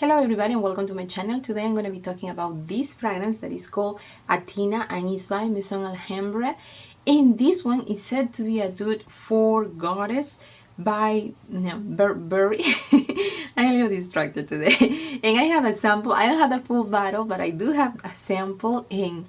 Hello everybody and welcome to my channel. Today I'm going to be talking about this fragrance that is called Athena and it's by Maison Alhambra. And this one is said to be a dupe for Goddess by Burberry. I'm a little distracted today. And I have a sample. I don't have the full bottle, but I do have a sample, and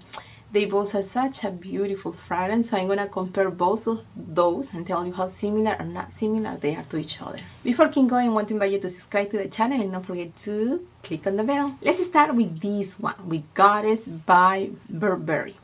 they both are such a beautiful fragrance, so I'm going to compare both of those and tell you how similar or not similar they are to each other. Before keep going, I want to invite you to subscribe to the channel and don't forget to click on the bell. Let's start with this one, with Goddess by Burberry.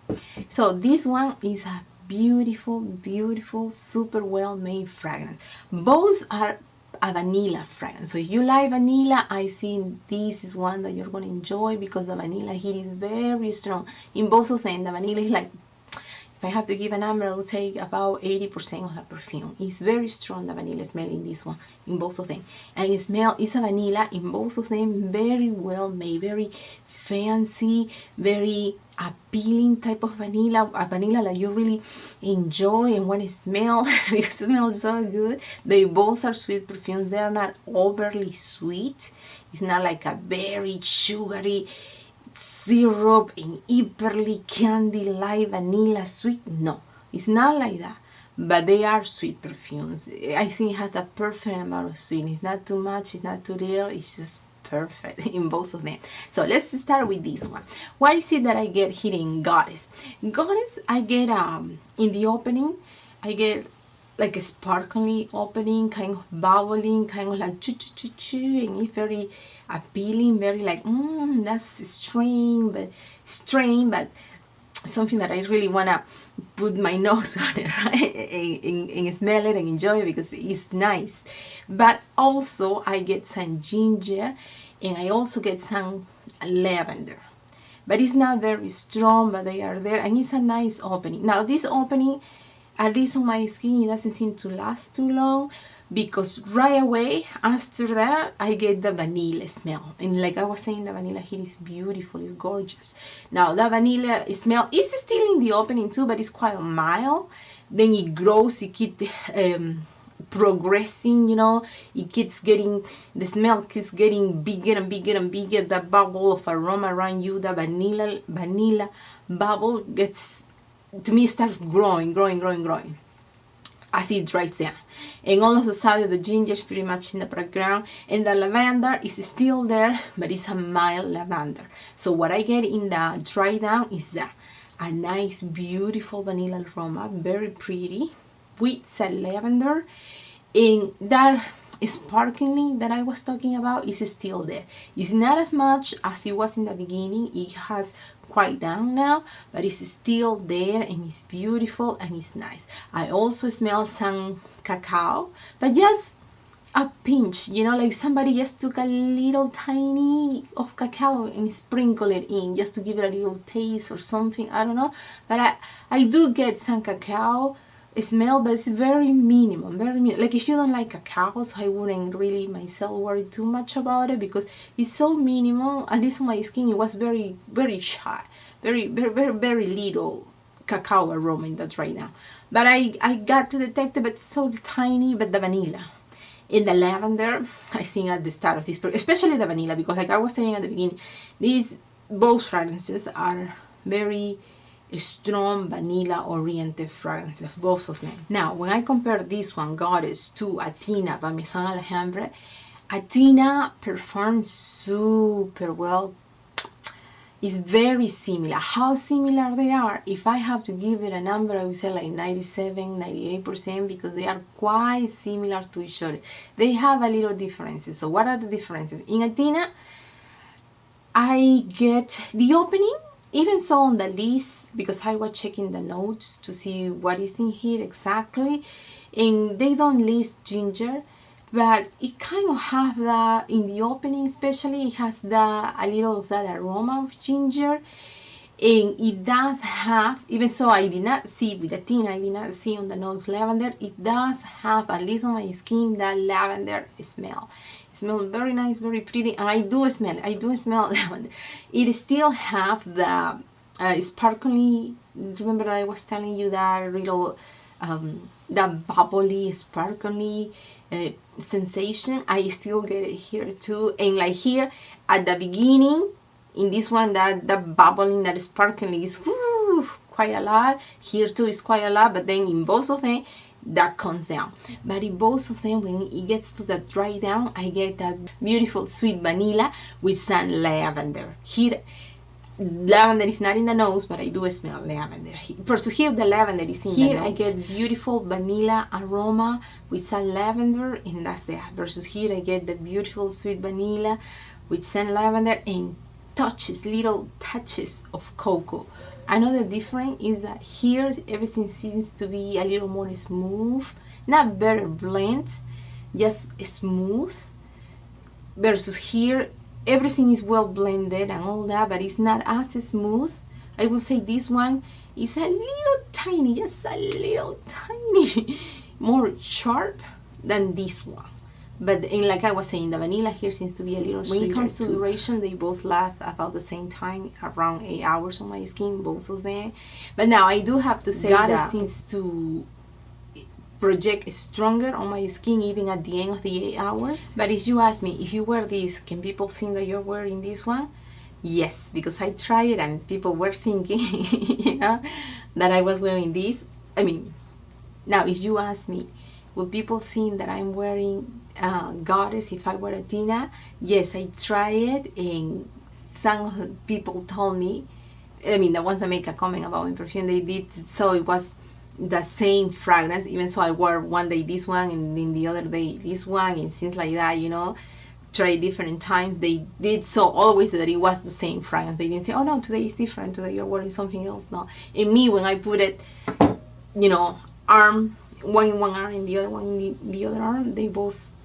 So this one is a beautiful, super well made fragrance. Both are a vanilla fragrance. So if you like vanilla, I think this is one that you're going to enjoy because the vanilla heat is very strong in both of them. The vanilla is like, if I have to give a number, I would say about 80% of the perfume. It's very strong, the vanilla smell in this one, in both of them. And the smell is a vanilla in both of them, very well made, very fancy, very appealing type of vanilla, a vanilla that you really enjoy and want to smell because it smells so good. They both are sweet perfumes. They are not overly sweet. It's not like a very sugary syrup and hyperly candy like vanilla sweet. No, it's not like that. But they are sweet perfumes. I think it has the perfect amount of sweetness. Not too much, it's not too little, it's just perfect in both of them. So let's start with this one. What is it that I get here in Goddess? Goddess, I get in the opening, I get like a sparkly opening, kind of bubbling, kind of like choo, and it's very appealing, very like that's strange, but something that I really wanna put my nose on it, right, and smell it and enjoy it because it's nice. But also I get some ginger, and I also get some lavender. But it's not very strong, but they are there, and it's a nice opening. Now this opening, at least on my skin, it doesn't seem to last too long because right away after that I get the vanilla smell, and like I was saying, the vanilla here is beautiful, it's gorgeous. Now the vanilla smell is still in the opening too, but it's quite mild. Then it grows, it keeps progressing, you know, it keeps getting, the smell keeps getting bigger and bigger and bigger. The bubble of aroma around you, the vanilla bubble gets, to me, starts growing as it dries down. And all of a sudden the ginger is pretty much in the background, and the lavender is still there, but it's a mild lavender. So what I get in the dry down is that a nice beautiful vanilla aroma, very pretty, with some lavender, and that sparkling that I was talking about is still there. It's not as much as it was in the beginning. It has quite down now, but it's still there, and it's beautiful and it's nice. I also smell some cacao, but just a pinch, you know, like somebody just took a little tiny of cacao and sprinkled it in just to give it a little taste or something. I don't know, but I do get some cacao smell, but it's very minimum, like if you don't like cacaos, I wouldn't really myself worry too much about it because it's so minimal. At least on my skin it was very shy, very little cacao aroma in that right now, but I got to detect it, but so tiny. But the vanilla in the lavender, I think at the start of this, especially the vanilla, because like I was saying at the beginning, these both fragrances are very strong vanilla oriented fragrances, both of them. Now when I compare this one, Goddess, to Athena by Maison Alhambra, Athena performs super well. It's very similar. How similar they are, if I have to give it a number, I would say like 97-98%, because they are quite similar to each other. They have a little differences. So what are the differences? In Athena, I get the opening, even so on the list, because I was checking the notes to see what is in here exactly, and they don't list ginger, but it kind of have that in the opening, especially it has a little of that aroma of ginger, and it does have, even so I did not see with Athena, I did not see on the notes lavender. It does have, at least on my skin, that lavender smell. It smells very nice, very pretty, and I do smell lavender. It still have the sparkly, remember I was telling you that little that bubbly, sparkly sensation. I still get it here too. And like here at the beginning, in this one, that bubbling, that sparkling is quite a lot. Here too is quite a lot, but then in both of them, that comes down. But in both of them, when it gets to the dry down, I get that beautiful sweet vanilla with some lavender. Here, lavender is not in the nose, but I do smell lavender. Versus here, the lavender is in the nose. Here I get beautiful vanilla aroma with some lavender, and that's that. Versus here I get the beautiful sweet vanilla with some lavender and little touches of cocoa. Another difference is that here everything seems to be a little more smooth, not very blend, just smooth. Versus here, everything is well blended and all that, but it's not as smooth. I will say this one is a little tiny, just a little tiny more sharp than this one. But like I was saying, the vanilla here seems to be a little sweeter. When it comes to duration, they both last about the same time, around 8 hours on my skin, both of them. But now I do have to say that seems to project stronger on my skin even at the end of the 8 hours. But if you ask me, if you wear this, can people think that you're wearing this one? Yes, because I tried it and people were thinking, that I was wearing this. I mean, now if you ask me, would people think that I'm wearing Goddess if I were Athena? Yes, I tried it, and some people told me, I mean, the ones that make a comment about my perfume, they did, so it was the same fragrance, even so I wore one day this one and then the other day this one and things like that, try different times. They did so always that it was the same fragrance. They didn't say, oh no, today is different, today you're wearing something else. No, and me, when I put it, arm, one in one arm and the other one in the other arm, they both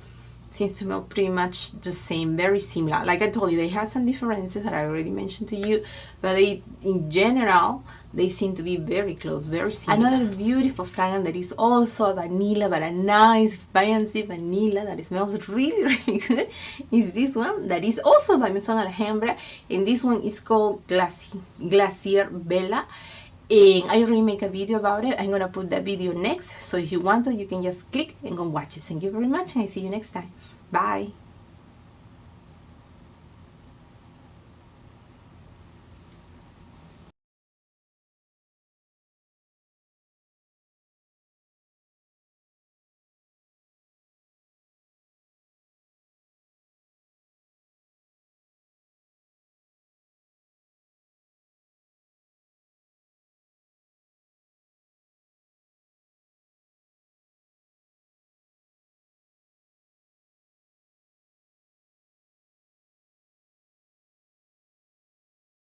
seem to smell pretty much the same, very similar. Like I told you, they had some differences that I already mentioned to you, but in general, they seem to be very close, very similar. Another beautiful fragrance that is also a vanilla, but a nice fancy vanilla that smells really, really good, is this one that is also by Maison Alhambra, and this one is called Glacier Bella. And I already make a video about it. I'm gonna put that video next, so if you want to, you can just click and go watch it. Thank you very much, and I see you next time. Bye.